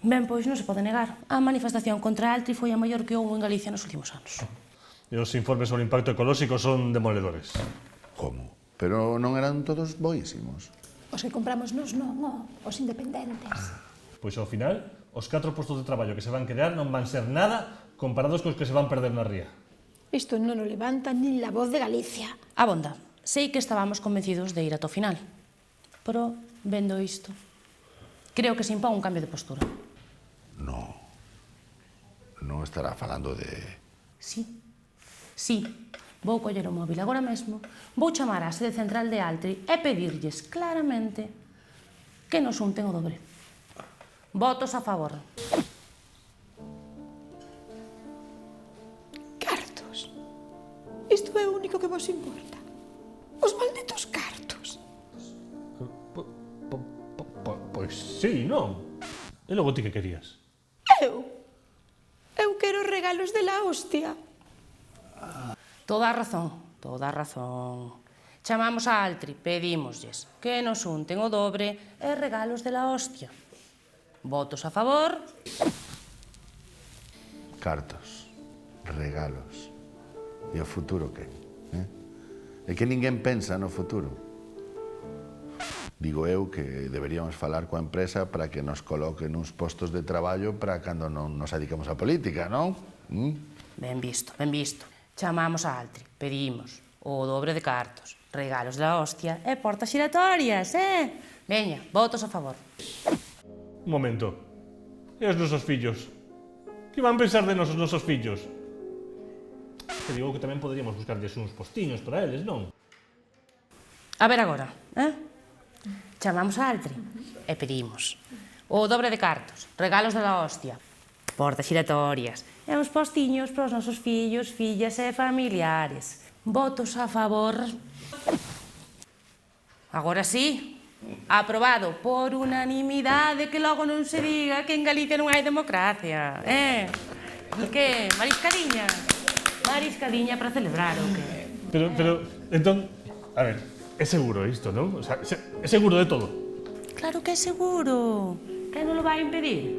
Ben, pois non se pode negar. A manifestación contra a Altri foi a maior que houve en Galicia nos últimos anos. E os informes sobre o impacto ecolóxico son demoledores. Como? Pero non eran todos boísimos. Os que compramos nos non, os independentes. Pois ao final, os 4 postos de traballo que se van crear non van ser nada comparados cos que se van perder na ría. Isto non o levanta nin la Voz de Galicia. Abonda, sei que estábamos convencidos de ir ata o final. Pero, vendo isto, creo que se impón un cambio de postura. Non estará falando de... Sí, vou coller o móvil agora mesmo, vou chamar á sede central de Altri e pedirlles claramente que nos unten o dobre. Votos a favor. Cartos. Isto é o único que vos importa. Os malditos cartos. Pois sí, non? E logo ti que querías? Eu quero regalos de la hostia. Toda a razón. Chamamos a Altri, pedímoslles que nos unten o dobre e regalos de la hostia. Votos a favor. Cartos, regalos. E o futuro que? É que ninguén pensa no futuro. Digo eu que deberíamos falar coa empresa para que nos coloquen uns postos de traballo para cando non nos dedicamos á política, non? Ben visto. Chamamos a Altri, pedimos o dobre de cartos, regalos da hostia e portas xiratorias, Veña, votos a favor. Un momento. E os nosos fillos? Que van pensar de nosos fillos? Te digo que tamén poderíamos buscarlles uns postiños para eles, non? A ver agora, Chamamos a Altri e pedimos o dobre de cartos, regalos da hostia, portas xiratorias e uns postiños para os nosos fillos, fillas e familiares. Votos a favor. Agora sí, aprobado por unanimidade, que logo non se diga que en Galicia non hai democracia, Que, mariscadiña? Mariscadiña para celebrar, o que? Pero, entón, a ver, é seguro isto, non? O sea, é seguro de todo. Claro que é seguro. Que non lo vai impedir?